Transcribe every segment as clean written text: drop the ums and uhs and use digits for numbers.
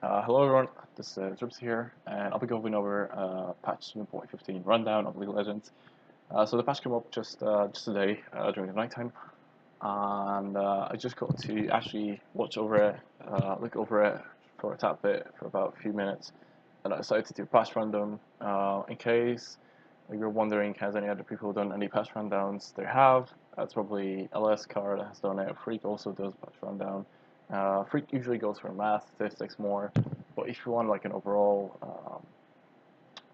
Hello everyone, this is Ribs here, and I'll be going over patch 7.15 rundown of League of Legends. So the patch came up just today during the nighttime, and I just got to actually watch over it, look over it for a tad bit for about a few minutes, and I decided to do a patch rundown. In case you're wondering, has any other people done any patch rundowns? They have. That's probably LS Car that has done it. Freak also does patch rundown. Freak usually goes for math, statistics more, but if you want like an overall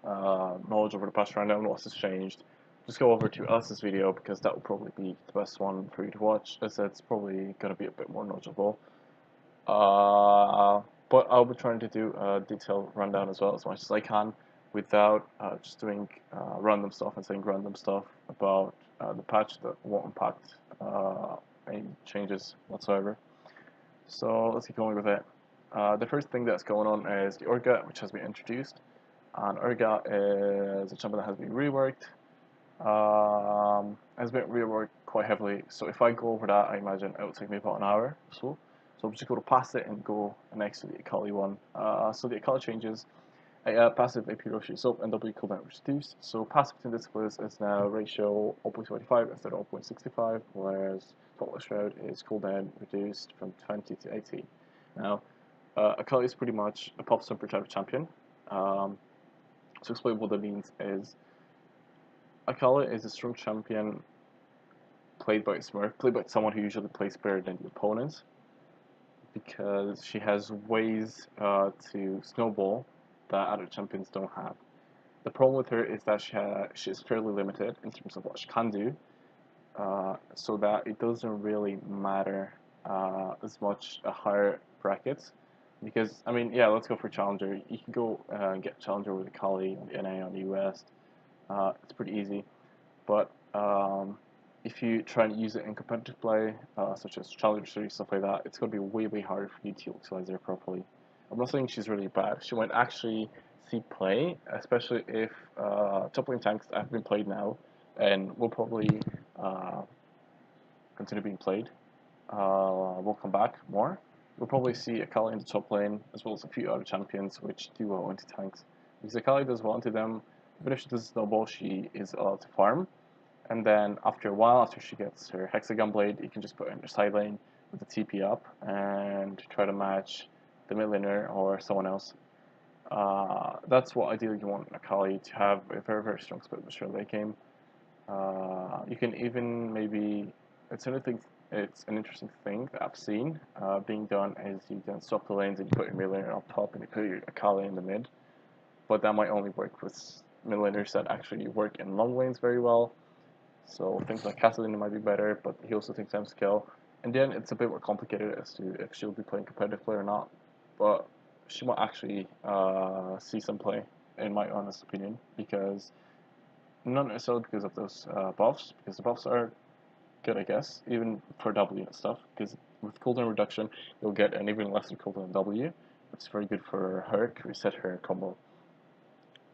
knowledge over the patch rundown, what has changed, just go over to LS's video because that will probably be the best one for you to watch, as it's probably going to be a bit more knowledgeable. But I'll be trying to do a detailed rundown as well as much as I can without just doing random stuff and saying random stuff about the patch that won't impact any changes whatsoever. So let's get going with it. The first thing that's going on is the Urgot, which has been introduced. And Urgot is a champion that has been reworked. Has been reworked quite heavily. So if I go over that, I imagine it will take me about an hour or so. So I'm just going to pass it and go next to the Akali one. So the Akali changes. Passive AP ratio soap and W cooldown reduced. So passive in this is now ratio 0.25 instead of 0.65, whereas Total Shroud is cooldown reduced from 20 to 18. Now, Akali is pretty much a pop stomper type of champion. To explain what that means is Akali is a strong champion played by a Smurf, played by someone who usually plays better than the opponents, because she has ways to snowball that other champions don't have. The problem with her is that she is fairly limited in terms of what she can do, so that it doesn't really matter as much a higher brackets. Because, I mean, yeah, let's go for Challenger. You can go and get Challenger with Akali on the NA, on the US. It's pretty easy. But if you try and use it in competitive play, such as Challenger Series, stuff like that, it's going to be way, way harder for you to utilize her properly. I'm not saying she's really bad. She might actually see play, especially if top lane tanks have been played now and will probably continue being played. Will come back more. We'll probably see Akali in the top lane as well as a few other champions which do well into tanks. Because Akali does well into them, even if she does snowball, she is allowed to farm. And then after a while, after she gets her Hexagon Blade, you can just put her in the side lane with the TP up and try to match the mid laner or someone else. That's what ideally you want Akali to have a very, very strong split with your late game. You can even maybe, it's an interesting thing that I've seen being done is you can swap the lanes and you put your mid laner up top and you put your Akali in the mid. But that might only work with mid laners that actually work in long lanes very well. So things like Castleyn might be better, but he also takes time scale. And then it's a bit more complicated as to if she'll be playing competitive play or not. But she might actually see some play, in my honest opinion, because not necessarily because of those buffs, because the buffs are good, I guess, even for W and stuff. Because with cooldown reduction, you'll get an even lesser cooldown W, which is very good for her to reset her combo.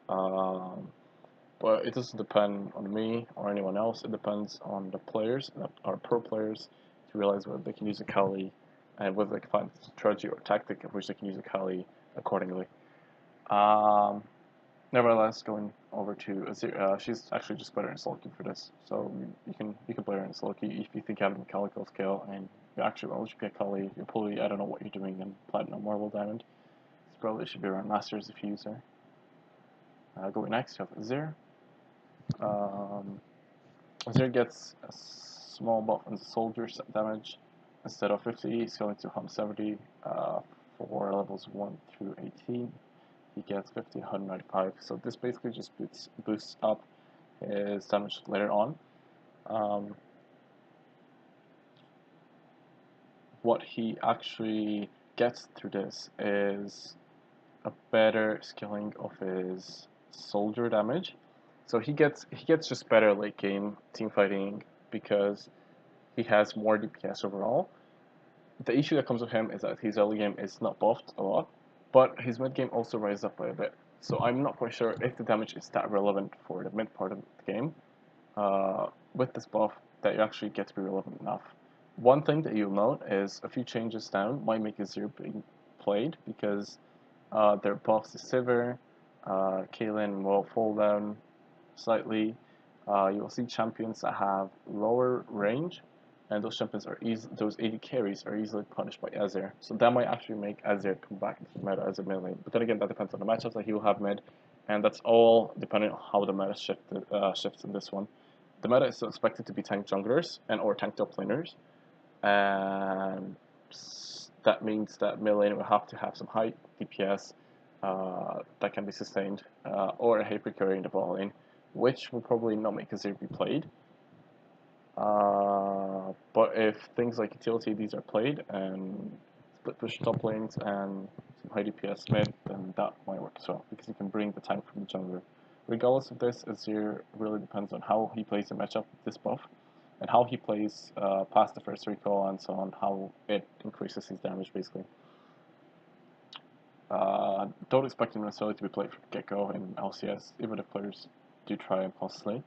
But it doesn't depend on me or anyone else. It depends on the players that are pro players to realize whether they can use Akali and whether they can find a strategy or tactic of which they can use Akali accordingly. Nevertheless, going over to Azir, she's actually just better in Sulky for this. So you can play her in Sulky if you think having Calico scale and you actually well, you get Akali, you're probably, I don't know what you're doing in Platinum or World Diamond. It's probably should be around Masters if you use her. Going next, you have Azir. Azir gets a small buff on the soldier damage. Instead of 50, he's going to 170 for levels 1 through 18. He gets 50, 195. So this basically just boosts up his damage later on. What he actually gets through this is a better scaling of his soldier damage. So he gets just better late game team fighting because he has more DPS overall. The issue that comes with him is that his early game is not buffed a lot, but his mid game also rises up by a bit. So I'm not quite sure if the damage is that relevant for the mid part of the game. With this buff, that you actually get to be relevant enough. One thing that you'll note is a few changes down might make Azir being played because Their buffs is Sivir. Kaylin will fall down slightly. You will see champions that have lower range, and those champions are those AD carries are easily punished by Azir. So that might actually make Azir come back into the meta as a mid lane. But then again, that depends on the matchups that he will have mid, and that's all depending on how the meta shifts in this one. The meta is expected to be tank junglers and or tank top laners, and that means that mid lane will have to have some high DPS that can be sustained, or a Hyper carry in the bot lane, which will probably not make Azir be played. But if things like utility these are played and split push top lanes and some high DPS mid, then that might work as well because you can bring the tank from the jungler. Regardless of this, Azir really depends on how he plays the matchup with this buff and how he plays past the first recall and so on, how it increases his damage basically. Don't expect him necessarily to be played from get-go in LCS, even if players do try impulsively.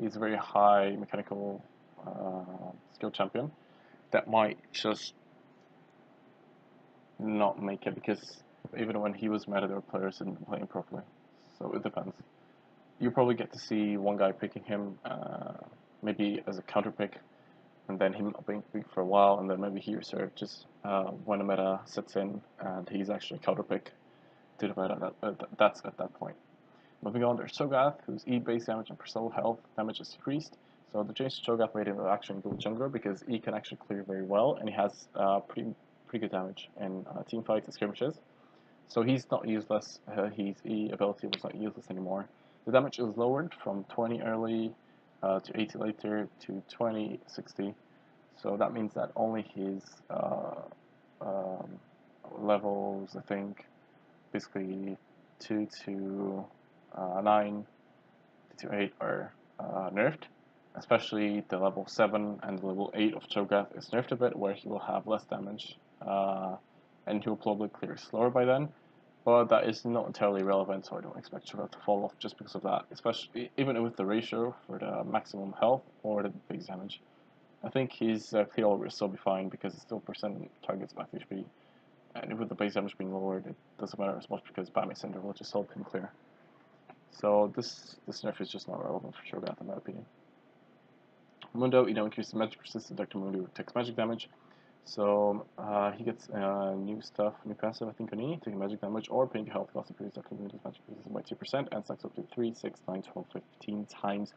He's a very high mechanical skill champion that might just not make it because even when he was meta, there were players who didn't play him properly. So it depends. You probably get to see one guy picking him, maybe as a counter pick, and then him being picked for a while, and then maybe he resurges when the meta sets in and he's actually a counter pick to the meta. That's at that point. Moving on, there's Cho'Gath, whose E base damage and personal health damage is decreased. So the change to Cho'Gath made him actually go jungler because E can actually clear very well, and he has pretty good damage in team fights and skirmishes. So he's not useless. His E ability was not useless anymore. The damage is lowered from 20 early to 80 later to 20, 60. So that means that only his levels, I think, basically 2 to 9 to 8 are nerfed. Especially the level 7 and the level 8 of Cho'Gath is nerfed a bit, where he will have less damage and he will probably clear slower by then. But that is not entirely relevant, so I don't expect Cho'Gath to fall off just because of that, especially even with the ratio for the maximum health or the base damage. I think his clear will still be fine because it's still percent targets max HP, and with the base damage being lowered, it doesn't matter as much because Batman Cinder will just help him clear. So this nerf is just not relevant for Cho'Gath in my opinion. Mundo, increases magic resistance. Dr. Mundo takes magic damage. So he gets new stuff, new passive, I think, on E, taking magic damage, or paying health cost increases Dr. Mundo's magic resistance by 2% and stacks up to 3, 6, 9, 12, 15 times.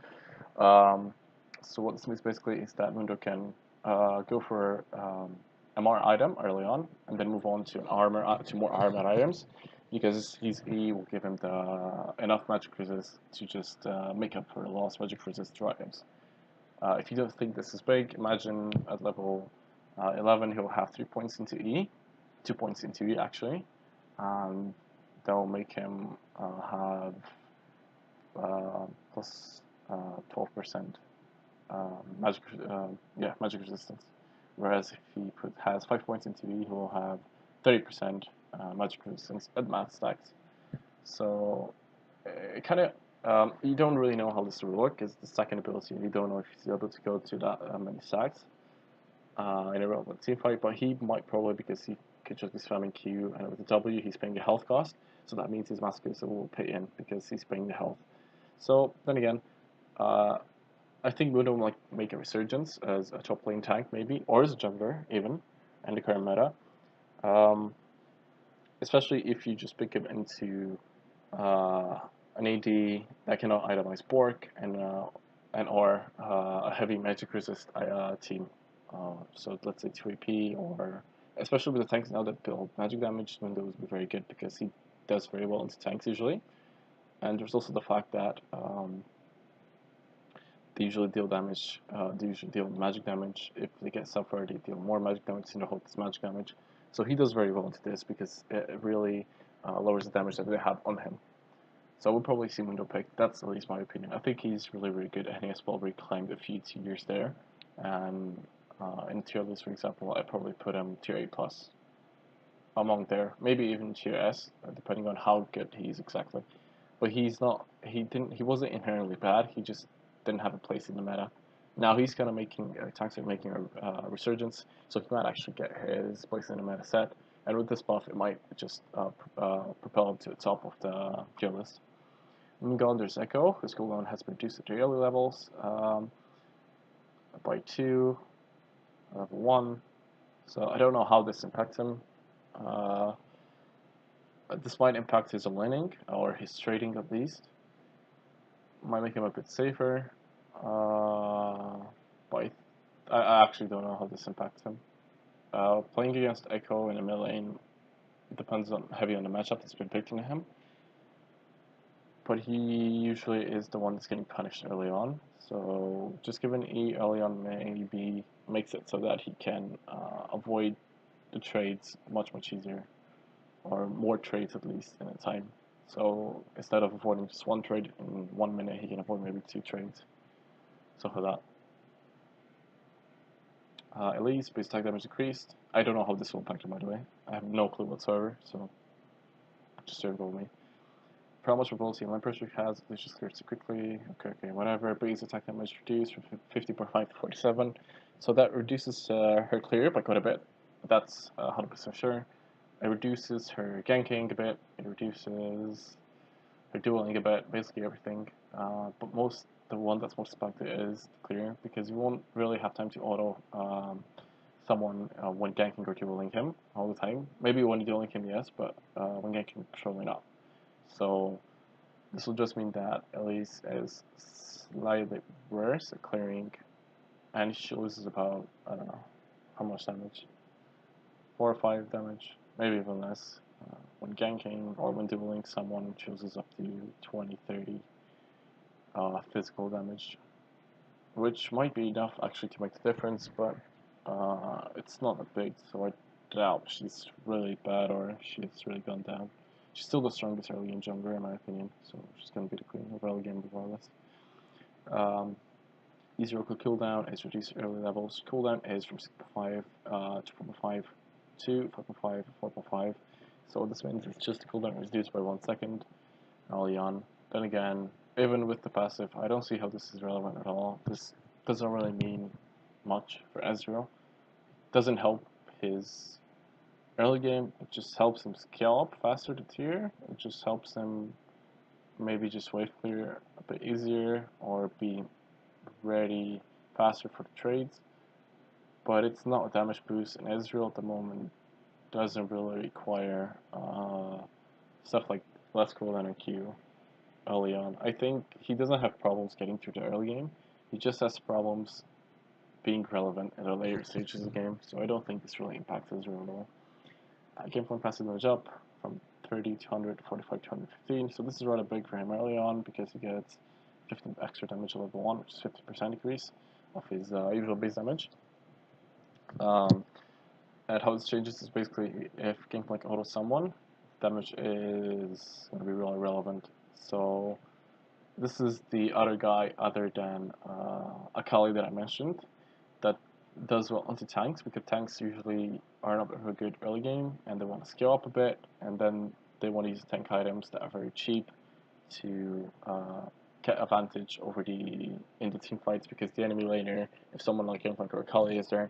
So what this means basically is that Mundo can go for a MR item early on, and then move on to an armor to more armor items, because his E will give him enough magic resist to just make up for the lost magic resist to items. If you don't think this is big, imagine at level 11 he'll have 3 points into E, 2 points into E actually, and that will make him have plus 12% magic resistance. Whereas if he has 5 points into E, he will have 30% magic resistance at max stacks. So it kind of you don't really know how this will work because the second ability, you don't know if he's able to go to that many stacks in a relevant team fight, but he might probably, because he could just be spamming Q, and with the W he's paying a health cost, so that means his Massacre will pay in because he's paying the health. So then again, I think Mundo will make a resurgence as a top lane tank maybe, or as a jungler even, in the current meta. Especially if you just pick him into an AD that cannot itemize Bork and or a heavy magic resist team. So let's say 2 AP, or especially with the tanks now that build magic damage, Mundo would be very good because he does very well into tanks usually. And there's also the fact that they usually deal damage, they usually deal magic damage. If they get suffered, they deal more magic damage, Cinderhulk does magic damage. So he does very well into this because it really lowers the damage that they have on him. So we'll probably see Mundo pick. That's at least my opinion. I think he's really, really good, and he has probably climbed a few tiers there. And in tier list, for example, I probably put him tier A plus among there, maybe even tier S, depending on how good he is exactly. But he wasn't inherently bad. He just didn't have a place in the meta. Now he's kind of making tanks are making a resurgence, so he might actually get his place in the meta set. and with this buff, it might just propel him to the top of the tier list. Moving on, there's Echo, whose cooldown has been reduced to early levels by 2, level 1. So I don't know how this impacts him. This might impact his aligning or his trading at least. Might make him a bit safer. But I actually don't know how this impacts him. Playing against Echo in a mid lane depends heavy on the matchup that's been picked into him. But he usually is the one that's getting punished early on. So just giving E early on maybe makes it so that he can avoid the trades much easier, or more trades at least in a time. So instead of avoiding just one trade in 1 minute, he can avoid maybe 2 trades. So for that. Elise, base attack damage decreased. I don't know how this will impact him, by the way. I have no clue whatsoever, so just go with me. For how much mobility and line pressure has, let's just clear it quickly. Okay, whatever. Base attack damage reduced from 50.5 to 47. So that reduces her clear by quite a bit. That's 100% sure. It reduces her ganking a bit. It reduces her dueling a bit. Basically everything. But the one that's most impacted is clear, because you won't really have time to auto someone when ganking or dueling him all the time. Maybe when dueling him, yes, but when ganking, probably not. So this will just mean that Elise is slightly worse at clearing, and she loses about, I don't know, how much damage? 4 or 5 damage, maybe even less. When ganking or when dueling someone, she loses up to 20, 30 physical damage, which might be enough actually to make the difference, but it's not that big, so I doubt she's really bad or she's really gone down. She's still the strongest early game jungler in my opinion, so she's going to be the queen of early game regardless. Easy Roku cooldown is reduced early levels. Cooldown is from 6.5 to 4.5 to 5.5 4.5. So what this means is just the cooldown reduced by 1 second early on. Then again, even with the passive, I don't see how this is relevant at all. This doesn't really mean much for Ezreal. Doesn't help his early game. It just helps him scale up faster to tier. It just helps him maybe just wave clear a bit easier or be ready faster for the trades. But it's not a damage boost, and Ezreal at the moment doesn't really require stuff like less cooldown or Q early on. I think he doesn't have problems getting through the early game. He just has problems being relevant in the later stages of the game, so I don't think this really impacts Ezreal at all. Game point passive damage up from 30 to 100, 45 to 115, so this is rather big for him early on because he gets 15 extra damage at level 1, which is 50% increase of his usual base damage. And how this changes is basically if Gangplank autos someone, damage is going to be really relevant. So this is the other guy other than Akali that I mentioned that does well onto tanks, because tanks usually are not very good early game and they want to scale up a bit, and then they want to use tank items that are very cheap to get advantage over in the team fights, because the enemy laner, if someone like Gangplank or Akali is there,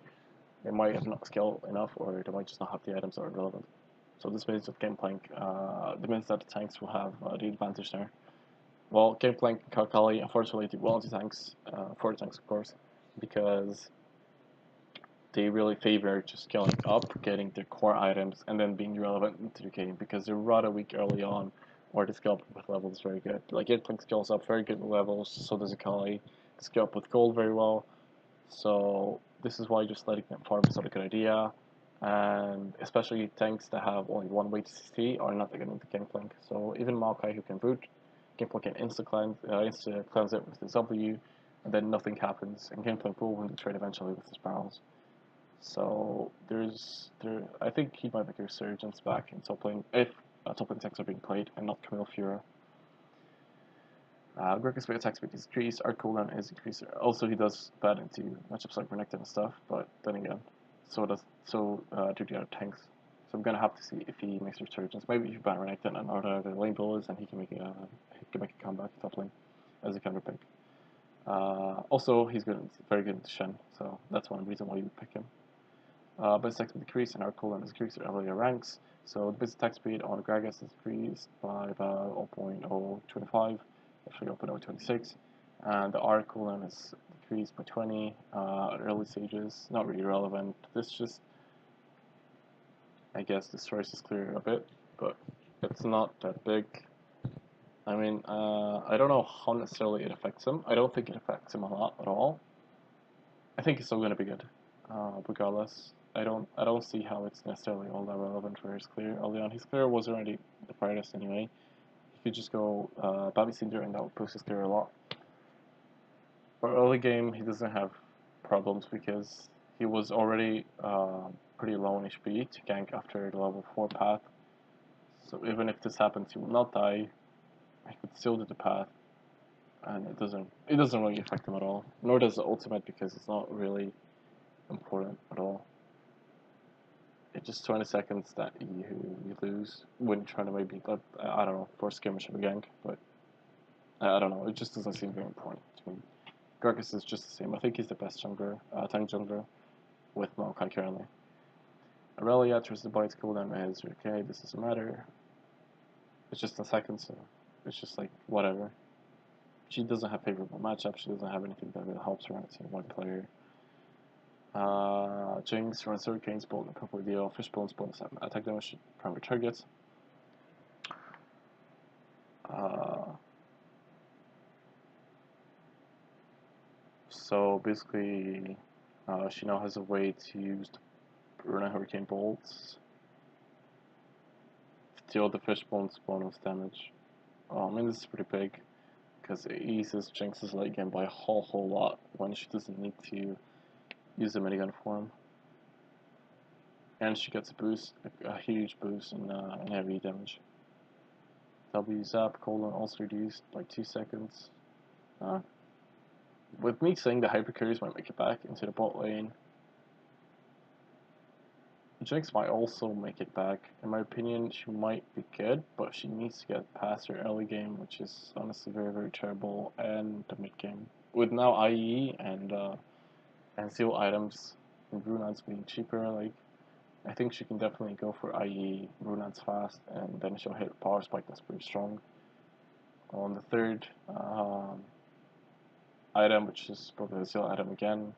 they might have not scaled enough, or they might just not have the items that are relevant. So this means that Gangplank, means that the tanks will have the advantage there. Well, Gangplank and Akali unfortunately do well into tanks, for the tanks of course, because they really favor just scaling up, getting their core items, and then being relevant into the game, because they're rather weak early on, or the scale up with levels is very good. Like Gangplank scales up very good with levels, so does Akali. They scale up with gold very well, so this is why just letting them farm is not a good idea, and especially tanks that have only one way to CC are not going to Gangplank. So even Maokai, who can root, Gangplank can insta cleanse it with his W, and then nothing happens, and Gangplank will win the trade eventually with his barrels. So I think he might make a resurgence back in top lane if top lane tanks are being played and not Camille Fura. Gregory's speed attack speed is increased, art cooldown is increased. Also, he does bad into matchups like Renekton and stuff, but then again, so do the other tanks. So I'm gonna have to see if he makes a resurgence. Maybe if you ban Renekton and other lane builders, and he can make a comeback top lane as a counter pick. Also, he's very good into Shen, so that's one reason why you would pick him. Base attack speed decrease and our cooldown is decreased at earlier ranks. So the base attack speed on Gragas is decreased by about 0.025, actually 0.026, and the R cooldown is decreased by 20 at early stages. Not really relevant. This just, I guess, destroys his clear a bit, but it's not that big. I mean, I don't know how necessarily it affects him. I don't think it affects him a lot at all. I think he's still going to be good, regardless. I don't see how it's necessarily all that relevant for his clear early on. His clear was already the brightest anyway. He could just go Babi Cinder and that would boost his clear a lot. But early game he doesn't have problems because he was already pretty low in HP to gank after the level 4 path. So even if this happens, he will not die. He could still do the path, and it doesn't really affect him at all. Nor does the ultimate because it's not really important at all. It's just 20 seconds that you lose when trying to maybe, I don't know, force skirmish of a gank, but I don't know, it just doesn't seem very important to me. Gragas is just the same. I think he's the best jungler, tank jungler with Maokai currently. Aurelia, Twisted Blades cooldown is okay, this doesn't matter. It's just a second, so it's just like whatever. She doesn't have favorable matchups, she doesn't have anything that really helps her on team one player. Jinx runs Hurricane's Bolt and Purple Deal, Fishbone's bonus attack damage to primary targets. So basically, she now has a way to use the Runa Hurricane Bolts to deal the Fishbone's bonus damage. I mean, this is pretty big because it eases Jinx's late game by a whole lot when she doesn't need to use the minigun form. And she gets a boost, a huge boost in heavy damage. W zap, cooldown also reduced by 2 seconds. With me saying the Hypercarriers might make it back into the bot lane, Jinx might also make it back. In my opinion, she might be good, but she needs to get past her early game, which is honestly very terrible, and the mid game. With now IE and seal items and Runans being cheaper, like I think she can definitely go for IE, Runans fast, and then she'll hit power spike that's pretty strong. On the third item, which is probably a seal item again,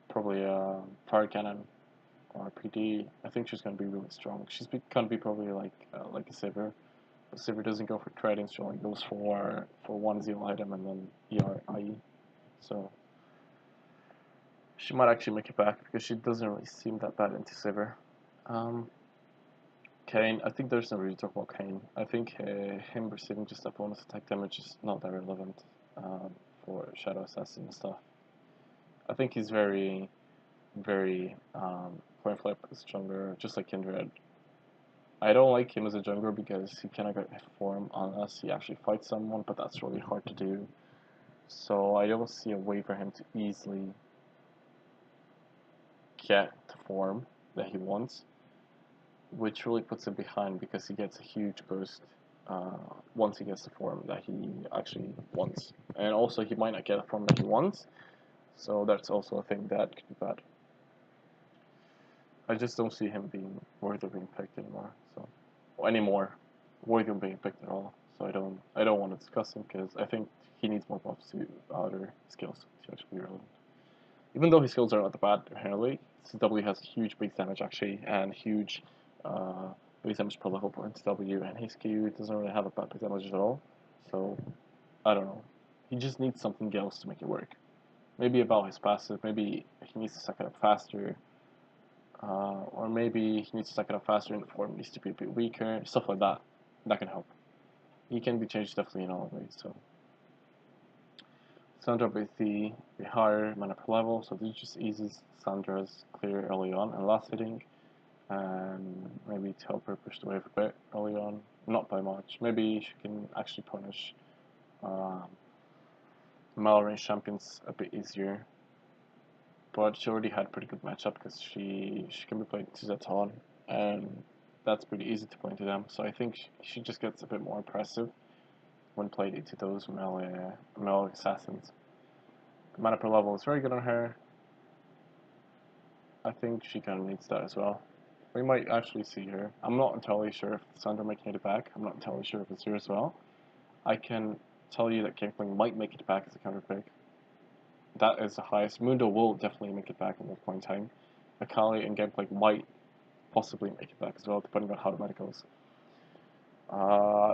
probably a fire cannon or PD. I think she's gonna be really strong. She's gonna be probably like a Sivir. But Sivir doesn't go for trading, she only goes for one zeal item and then ER IE. So she might actually make it back because she doesn't really seem that bad into Sivir. Kayn, I think there's no reason to talk about Kayn. I think him receiving just a bonus attack damage is not that relevant for Shadow Assassin and stuff. I think he's very coin flip is stronger, just like Kindred. I don't like him as a jungler because he cannot get form unless he actually fights someone, but that's really hard to do. So I don't see a way for him to easily get the form that he wants, which really puts him behind because he gets a huge boost once he gets the form that he actually wants. And also he might not get a form that he wants, so that's also a thing that could be bad. I just don't see him being worthy of being picked anymore. So worthy of being picked at all. So I don't want to discuss him because I think he needs more buffs to other skills to actually be relevant. Even though his skills are not that bad inherently, CW has huge base damage actually and huge base damage per level for CW, and his Q doesn't really have a bad base damage at all. So I don't know. He just needs something else to make it work. Maybe about his passive. Maybe he needs to suck it up faster. Or maybe he needs to suck it up faster and the form needs to be a bit weaker, stuff like that. That can help. He can be changed definitely in all ways. So Sandra with the higher mana per level, so this just eases Sandra's clear early on and last hitting, and maybe to help her push the wave a bit early on, not by much. Maybe she can actually punish melee range champions a bit easier. But she already had pretty good matchup because she can be played into Zeton, and that's pretty easy to play into them. So I think she just gets a bit more impressive when played into those melee assassins. The mana per level is very good on her. I think she kind of needs that as well. We might actually see her. I'm not entirely sure if Sandra making it back. I'm not entirely sure if it's here as well. I can tell you that Gangplank might make it back as a counter pick. That is the highest. Mundo will definitely make it back at one point in time. Akali and Gangplank might possibly make it back as well, depending on how the meta goes.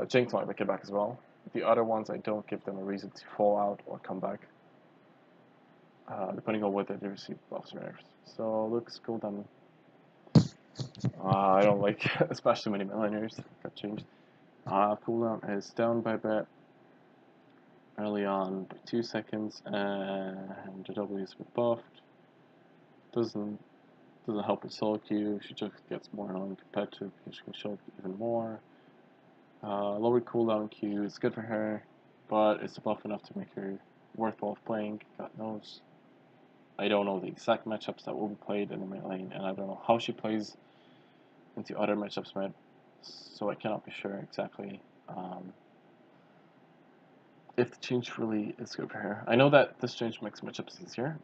Jinx might make it back as well. The other ones, I don't give them a reason to fall out or come back, depending on whether they receive buffs or nerfs. So Luke's cooldown. I don't like especially many millionaires got changed. Cooldown is down by a bit early on by 2 seconds, and the W is a bit buffed. Doesn't help with solo queue. She just gets more annoying competitive because she can show up even more. Lower cooldown Q is good for her, but it's buff enough to make her worthwhile playing. God knows. I don't know the exact matchups that will be played in the mid lane, and I don't know how she plays into other matchups mid, so I cannot be sure exactly if the change really is good for her. I know that this change makes matchups easier,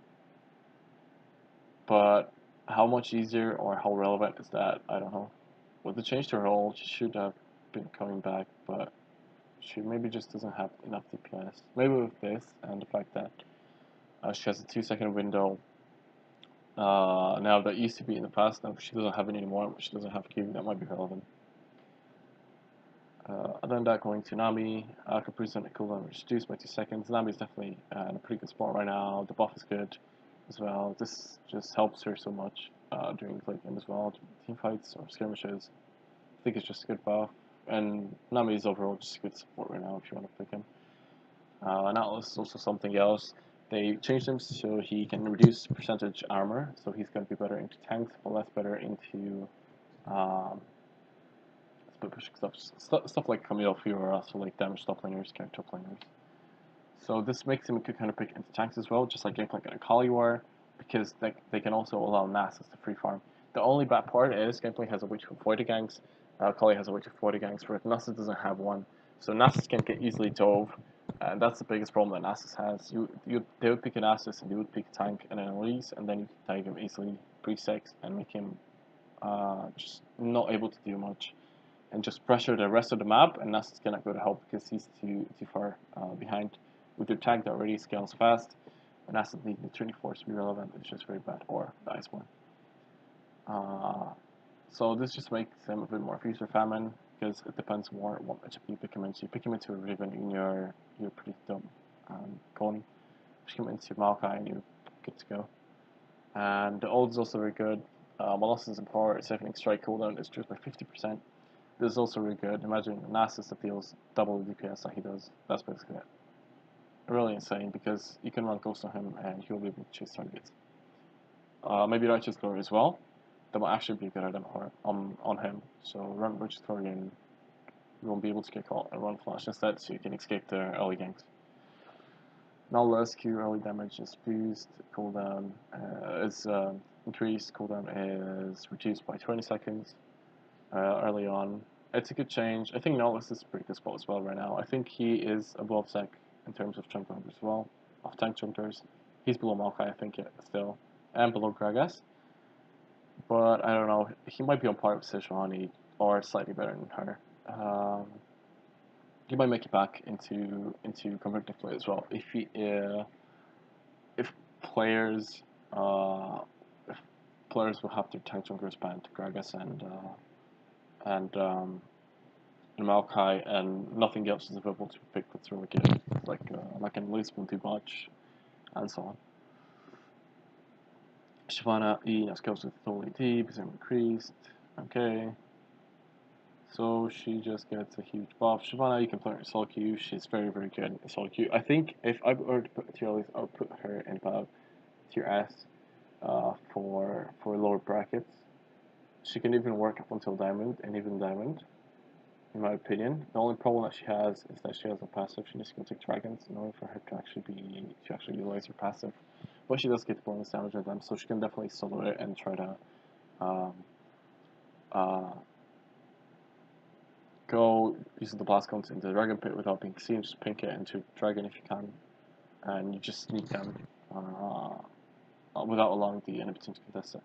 but how much easier or how relevant is that? I don't know. With the change to her role, she should have been coming back, but she maybe just doesn't have enough DPS. Maybe with this and the fact that she has a 2-second window. Now that used to be in the past, now she doesn't have it anymore. She doesn't have Q. That might be relevant. Other than that, going to Nami, Caprice and cooldown reduced by 2 seconds. Nami is definitely in a pretty good spot right now. The buff is good as well. This just helps her so much during late game as well, team fights or skirmishes. I think it's just a good buff. And Nami is overall just a good support right now if you want to pick him. Nautilus is also something else. They changed him so he can reduce percentage armor, so he's going to be better into tanks, but less better into split pushing stuff like Camille Fear or also like damage top laners, character laners. So this makes him a good kind of pick into tanks as well, just like Gangplank and Akali were, because they can also allow Nasus to free farm. The only bad part is Gangplank has a way to avoid the ganks, Akali has a way to avoid the ganks, whereas Nasus doesn't have one. So Nasus can get easily dove, and that's the biggest problem that Nasus has. They would pick an Nasus and you would pick a tank and an Elise, and then you can tag him easily pre-6 and make him just not able to do much, and just pressure the rest of the map, and Nasus cannot go to help because he's too far behind. With your tank that already scales fast, and Nasus needs the Trinity Force to be relevant, it's just very bad, or the Iceborne. So this just makes him a bit more feast or famine, because it depends more what matchup you pick him into. You pick him into a Riven and you're pretty dumb. Pick him into Maokai and you're good to go. And the ult is also very good. Molossus and Power, Siphoning Strike cooldown is reduced by 50%. This is also really good. Imagine Nasus that deals double the DPS that he does. That's basically it. Really insane, because you can run Ghost on him and he'll be able to chase targets. Maybe Righteous Glory as well. That will actually be a good item on him. So run Righteous Glory and you won't be able to get caught and run Flash instead, so you can escape the early ganks. Nautilus Q early damage is boost, cooldown is increased, cooldown is reduced by 20 seconds early on. It's a good change. I think Nautilus is a pretty good spot as well right now. I think he is above Zek in terms of chunk numbers as well, of tank chunkers. He's below Maokai, I think, still, and below Gragas. But I don't know, he might be on par with Sejuani, or slightly better than her. He might make it back into competitive play as well if players will have their tank junkers banned, Gragas and Maokai, and nothing else is available to pick that's really good, like an Elise won't do much, and so on. Shyvana E now scales with authority D, percent increased. Okay. So she just gets a huge buff. Shyvana, you can play her in solo queue. She's very, very good in solo queue. I think if I were to put a tier list, I would put her in about tier S for lower brackets. She can even work up until diamond, and even diamond, in my opinion. The only problem that she has is that she has a passive. She needs to go take dragons in order for her to actually utilize her passive. But she does get bonus damage on them, so she can definitely solo it and try to go using the blast cones into the dragon pit without being seen. Just pink it into dragon if you can, and you just sneak them without allowing the enemy team to contest it.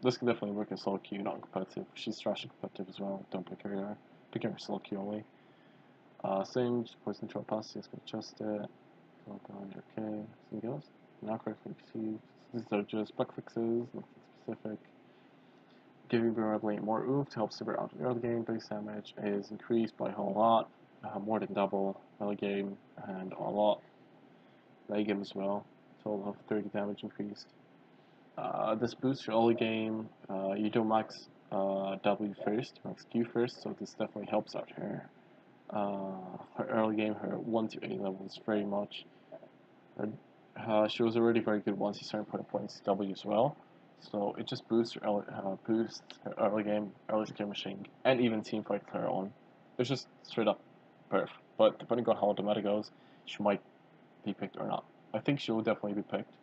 This can definitely work in solo queue, not competitive. She's trash and competitive as well. Don't pick her there. Pick her solo queue only. Singe, poison control pass, yes, can adjust it. Go down, okay. Something else? Not correctly received. These are just bug fixes, nothing specific. Giving Boomerang Blade more oomph to help super out in the early game. Base damage is increased by a whole lot, more than double early game, and a lot late game as well. Total of 30 damage increased. This boosts your early game. You do max W first, max Q first, so this definitely helps out her. Her early game, her 1 to 8 levels very much. She was already very good once you started putting points to W as well. So it just boosts her early game machine, and even team fight her on. It's just straight up perf. But depending on how the meta goes, she might be picked or not. I think she will definitely be picked.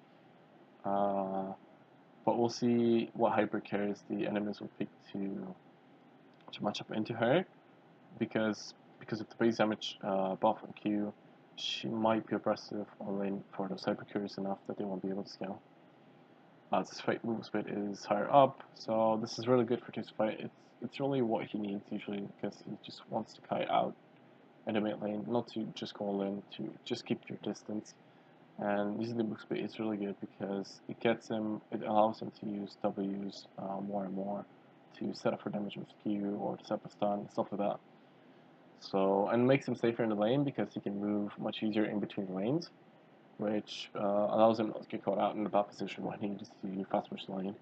But we'll see what hyper carries the enemies will pick to match up into her, because of the base damage buff on Q, she might be oppressive on lane for those hyper carries enough that they won't be able to scale. This fight move speed is higher up, so this is really good for this fight. It's really what he needs usually, because he just wants to kite out in the mid lane, not to just go in, to just keep your distance. And using the move speed is really good because it allows him to use W's more and more to set up for damage with Q or to set up a stun, stuff like that. So, and makes him safer in the lane because he can move much easier in between lanes, which allows him not to get caught out in the bad position when he needs to fast push the lane.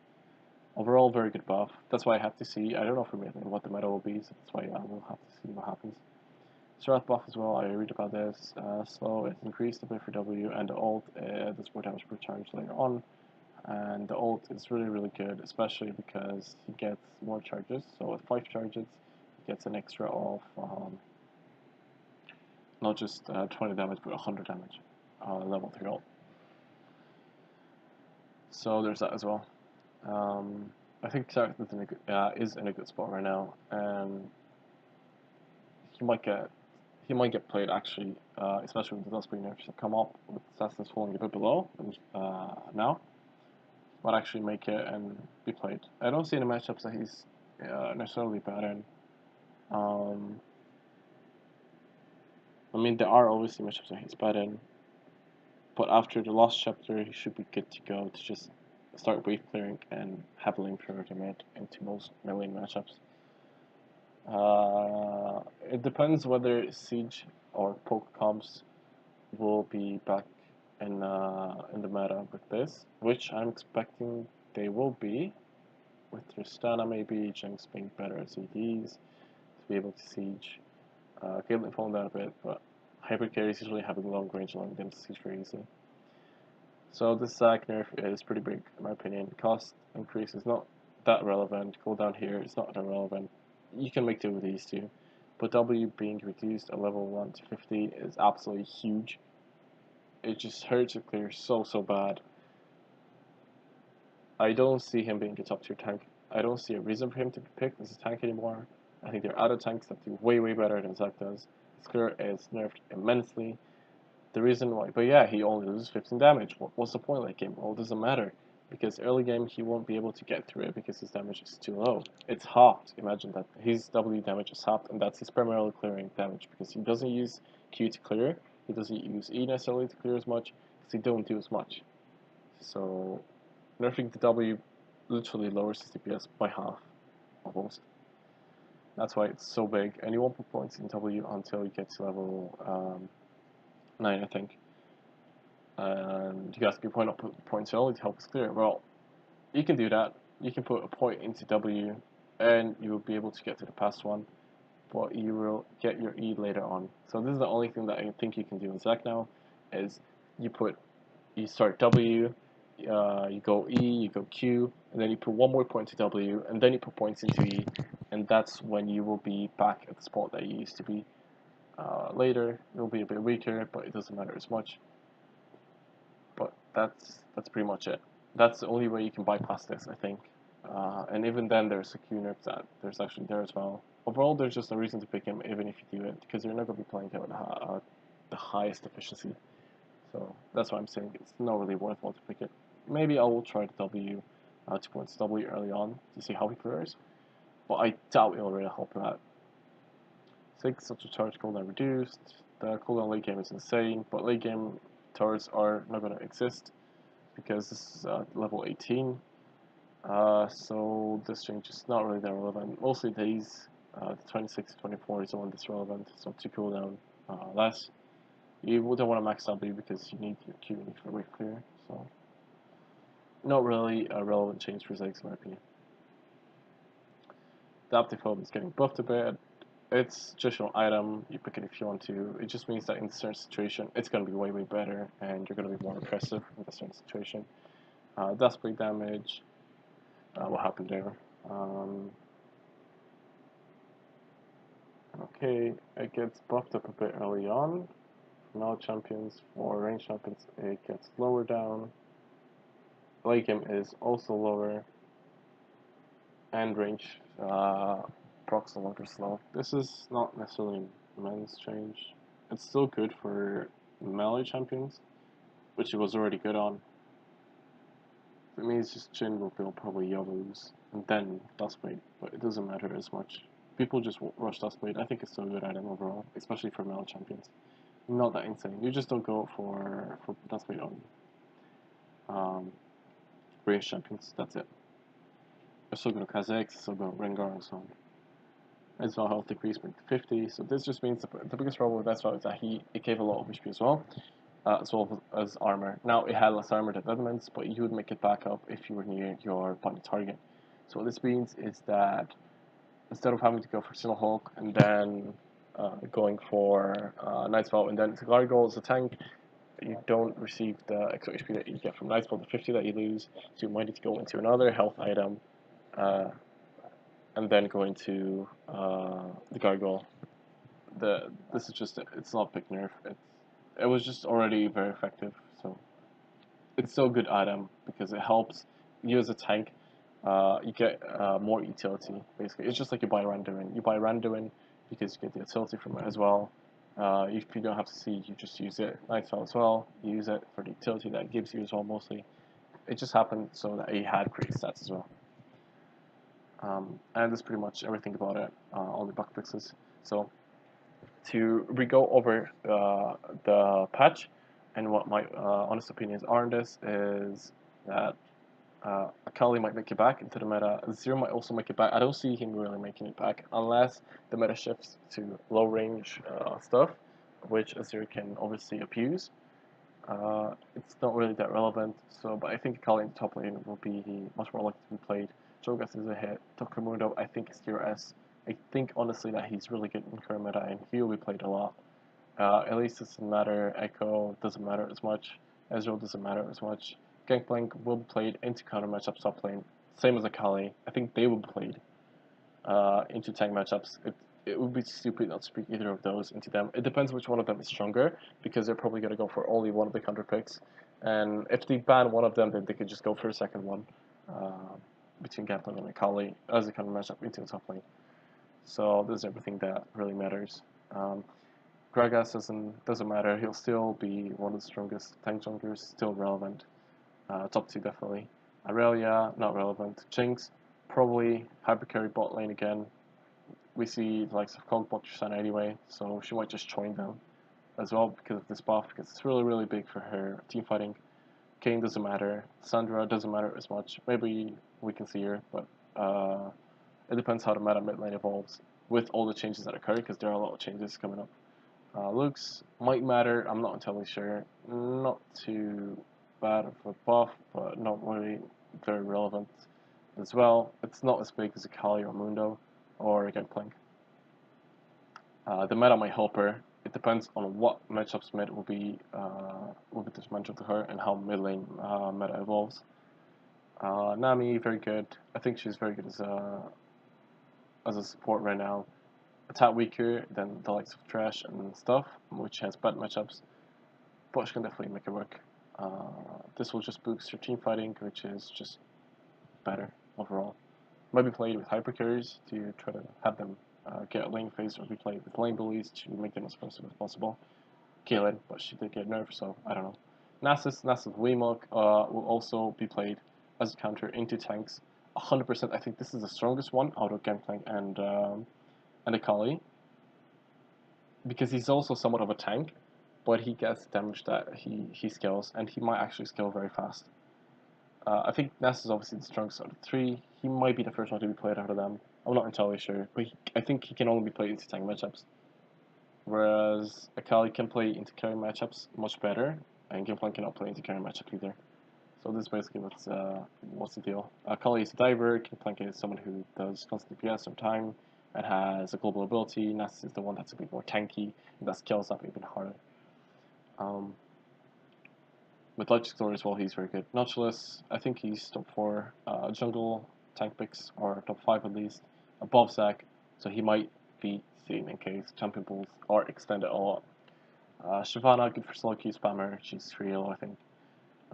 Overall, very good buff. That's why I have to see. I don't know for me what the meta will be, so that's why I will have to see what happens. Strat buff as well, I read about this. Slow is increased a bit for W, and the ult does more damage per charge later on. And the ult is really good, especially because he gets more charges. So with 5 charges, he gets an extra of not just 20 damage, but 100 damage. Level 3 ult. So there's that as well. I think Xerath is in a good spot right now, and he might get played actually, especially with the Dustbane nerfs that come up with assassins falling a bit below now. Might actually make it and be played. I don't see any matchups that he's necessarily bad in. I mean, there are obviously matchups that he's bad in, but after the last chapter, he should be good to go to just start wave clearing and have lane priority mid into most melee matchups. It depends whether Siege or Poke comps will be back in the meta with this, which I'm expecting they will be, with Tristana maybe, Jinx being better at CDs, to be able to siege. Caitlyn falling down a bit, but hyper carries usually have a long range along them to siege very easily. So this Zac nerf is pretty big in my opinion. Cost increase is not that relevant, cooldown here is not that relevant. You can make do with these two. But W being reduced at level 1 to 50 is absolutely huge. It just hurts to clear so bad. I don't see him being a top tier tank. I don't see a reason for him to be picked as a tank anymore. I think there are other tanks that do way better than Zac does. His clear is nerfed immensely. The reason why, but yeah, he only loses 15 damage. What's the point late game? Well, it doesn't matter, because early game he won't be able to get through it because his damage is too low. It's halved. Imagine that his W damage is halved, and that's his primarily clearing damage because he doesn't use Q to clear. He doesn't use E necessarily to clear as much because he don't do as much. So nerfing the W literally lowers his DPS by half, almost. That's why it's so big, and you won't put points in W until you get to level 9, I think. And you guys can point up points early to help us clear. Well, you can do that. You can put a point into W, and you will be able to get to the past one, but you will get your E later on. So this is the only thing that I think you can do with Zac now, is you start W, you go E, you go Q, and then you put one more point to W, and then you put points into E, and that's when you will be back at the spot that you used to be. Later, you'll be a bit weaker, but it doesn't matter as much. But that's pretty much it. That's the only way you can bypass this, I think. And even then, there's a Q nerf that there's actually there as well. Overall, there's just no reason to pick him, even if you do it, because you're not going to be playing him at the highest efficiency. So that's why I'm saying it's not really worthwhile to pick it. Maybe I will try the W 2 points doubly early on to see how he fares, but I doubt it'll really help that. 6, such a charge cooldown reduced. The cooldown late game is insane, but late game turrets are not going to exist because this is level 18. So this change is not really that relevant. Mostly days, 26 to 24 is the one that's relevant, so to cooldown less. You wouldn't want to max W because you need your Q and for wave clear, so not really a relevant change for Ziggs in my opinion. Adaptive Home is getting buffed a bit. It's just an item, you pick it if you want to. It just means that in a certain situation, it's going to be way better, and you're going to be more aggressive in a certain situation. Duskblade damage, what happened there? Okay, it gets buffed up a bit early on. For now champions, for range champions, it gets lower down. Late game is also lower, and range procs no longer slow. This is not necessarily a men's change. It's still good for melee champions, which it was already good on. It means just Jhin will build probably Yavuz and then Duskblade, but it doesn't matter as much. People just rush Duskblade. I think it's still a good item overall, especially for melee champions. Not that insane. You just don't go for Duskblade on range champions. That's it. I've still got Kha'Zix, still got Rengar, and so on. As well, health decrease by 50. So this just means the biggest problem with that is that it gave a lot of HP as well as armor. Now it had less armor than Venomance, but you would make it back up if you were near your button target. So what this means is that instead of having to go for Single Hulk and then going for Night's Vow and then Gargoyle as a tank, you don't receive the extra HP that you get from Night's Vow, the 50 that you lose, so you might need to go into another health item and then go into the Gargoyle. This is just, it's not a big nerf, it was just already very effective, so it's still a good item because it helps you as a tank. You get more utility, basically. It's just like you buy Randuin. You buy Randuin because you get the utility from it as well. If you don't have to see, you just use it. Night's Vow as well, you use it for the utility that it gives you as well, mostly. It just happened so that it had great stats as well. And that's pretty much everything about it, all the bug fixes. So, to re-go over the patch and what my honest opinions are on this is that Akali might make it back into the meta. Azir might also make it back. I don't see him really making it back unless the meta shifts to low range stuff, which Azir can obviously abuse. It's not really that relevant, so but I think Akali in the top lane will be much more likely to be played. Cho'Gath is a hit. Tokumundo I think is tier S. I think honestly that he's really good in current meta and he will be played a lot. Elise doesn't matter, Echo doesn't matter as much, Ezreal doesn't matter as much. Gangplank will be played into counter matchups top lane, same as Akali. I think they will be played into tank matchups. It would be stupid not to pick either of those into them. It depends which one of them is stronger, because they're probably going to go for only one of the counter picks. And if they ban one of them, then they could just go for a second one between Gangplank and Akali as a counter matchup into the top lane. So this is everything that really matters. Gragas doesn't matter. He'll still be one of the strongest tank junglers, still relevant. Top 2 definitely. Aurelia, not relevant. Jinx, probably hypercarry bot lane again. We see the likes of Cogbot Tristana anyway, so she might just join them as well because of this buff, because it's really, really big for her team fighting. Kayn doesn't matter. Sandra doesn't matter as much. Maybe we can see her, but it depends how the meta mid lane evolves with all the changes that occur, because there are a lot of changes coming up. Lux might matter, I'm not entirely sure. Not too bad of a buff, but not really very relevant as well. It's not as big as Akali or Mundo or Gangplank. The meta might help her. It depends on what matchups mid will be detrimental to her and how mid lane meta evolves. Nami, very good. I think she's very good as a support right now. A tad weaker than the likes of Thresh and stuff, which has bad matchups, but she can definitely make it work. This will just boost her team fighting, which is just better overall. Might be played with hyper carries to try to have them get a lane phase, or be played with lane bullies to make them as aggressive as possible. Kaylin, but she did get nerfed, so I don't know. Nasus Weemilk will also be played as a counter into tanks. 100%. I think this is the strongest one out of Gangplank and Akali, because he's also somewhat of a tank, but he gets damage that he scales, and he might actually scale very fast. I think Ness is obviously the strongest out of the three. He might be the first one to be played out of them. I'm not entirely sure, but I think he can only be played into tank matchups. Whereas Akali can play into carry matchups much better, and Gangplank cannot play into carry matchups either. So this is basically what's the deal. Akali is a diver, Gangplank is someone who does constant DPS on time and has a global ability. Ness is the one that's a bit more tanky and that scales up even harder. With Logic Story as well, he's very good. Nautilus, I think he's top 4 jungle tank picks, or top 5 at least, above Zac, so he might be seen in case champion pools are extended a lot. Shyvana, good for solo queue spammer, she's 3 elo I think.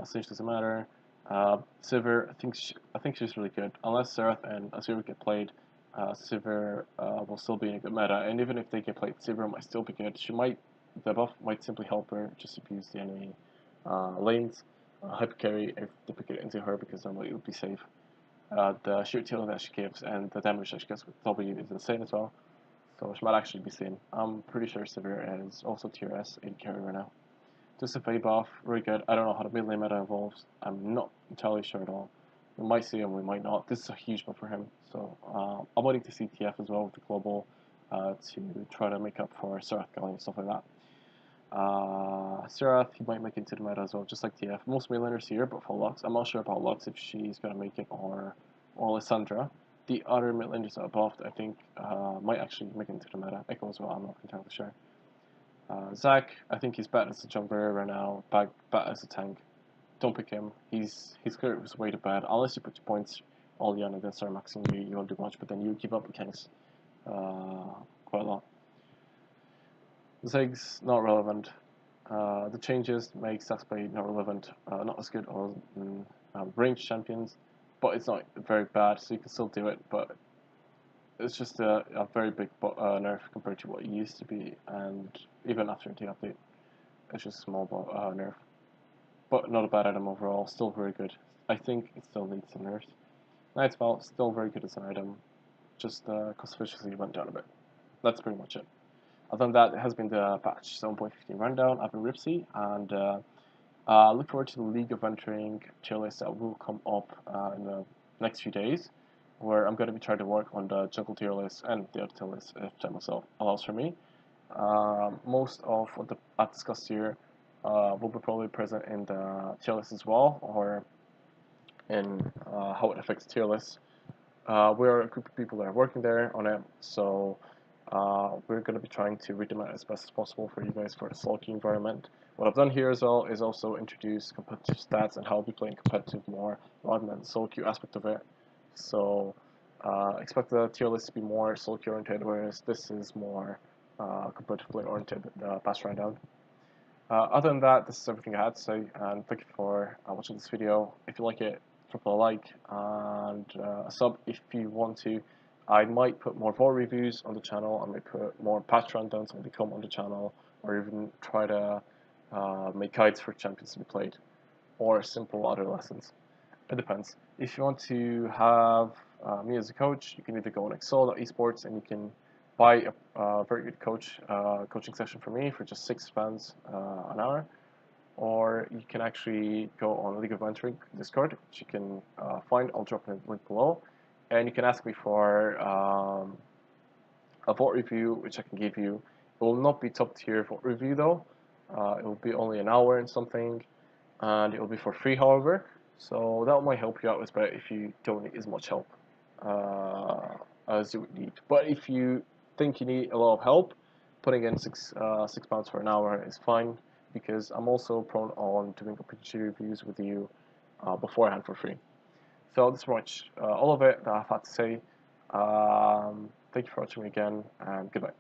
Sage doesn't matter. Sivir, I think she's really good. Unless Xerath and Azir get played, Sivir will still be in a good meta, and even if they get played, Sivir might still be good. The buff might simply help her just abuse the enemy lanes, hyper carry if they pick it into her, because normally it would be safe. The sheer tail that she gives and the damage that she gets with W is insane as well, so she might actually be seen. I'm pretty sure Sivir is also tier S 80 carry right now. Just a fade buff, really good. I don't know how the mid lane meta evolves. I'm not entirely sure at all. We might see him, we might not. This is a huge buff for him. So I'm waiting to see TF as well with the global to try to make up for Xerath going and stuff like that. Xerath, he might make it into the meta as well, just like TF. Most mid laners here, but for Lux, I'm not sure about Lux if she's gonna make it, or Lissandra. The other mid laners above, I think, might actually make it into the meta. Echo as well, I'm not entirely sure. Zac, I think he's bad as a jungler right now, bad as a tank. Don't pick him. His career was way too bad. Unless you put your points all in and then start maxing, you won't do much, but then you keep up mechanics quite a lot. Ziggs, not relevant. The changes make Zac's play not relevant, not as good as ranged champions, but it's not very bad, so you can still do it, but it's just a very big nerf compared to what it used to be, and even after the update, it's just a small nerf. But not a bad item overall, still very good. I think it still needs some nerfs. Nightspell, still very good as an item, just cost efficiency went down a bit. That's pretty much it. Other than that, it has been the patch 7.15 rundown. I've been Ripsy, and look forward to the League of Entering tier list that will come up in the next few days, where I'm going to be trying to work on the jungle tier list and the other tier list if time myself allows for me. Most of what I've discussed here will be probably present in the tier list as well, or in how it affects tier lists. We're a group of people that are working there on it, so we're going to be trying to read them out as best as possible for you guys for the sulky environment. What I've done here as well is also introduce competitive stats and how I'll be playing competitive more rather than the solo queue aspect of it. So expect the tier list to be more solo queue oriented, whereas this is more competitively oriented past rundown. Other than that, this is everything I had to say, and thank you for watching this video. If you like it, drop a like and a sub if you want to. I might put more VOD reviews on the channel, I might put more patch rundowns when they come on the channel, or even try to make guides for champions to be played, or simple other lessons. It depends. If you want to have me as a coach, you can either go on excel.esports and you can buy a very good coaching session from me for just £6 an hour, or you can actually go on League of Entering Discord, which you can find. I'll drop a link below, and you can ask me for a VOD review, which I can give you. It will not be top tier VOD review though. It will be only an hour and something, and it will be for free, however. So that might help you out as well if you don't need as much help as you would need. But if you think you need a lot of help, putting in £6 for an hour is fine, because I'm also prone on doing opportunity reviews with you beforehand for free. So that's pretty much all of it that I've had to say. Thank you for watching me again, and goodbye.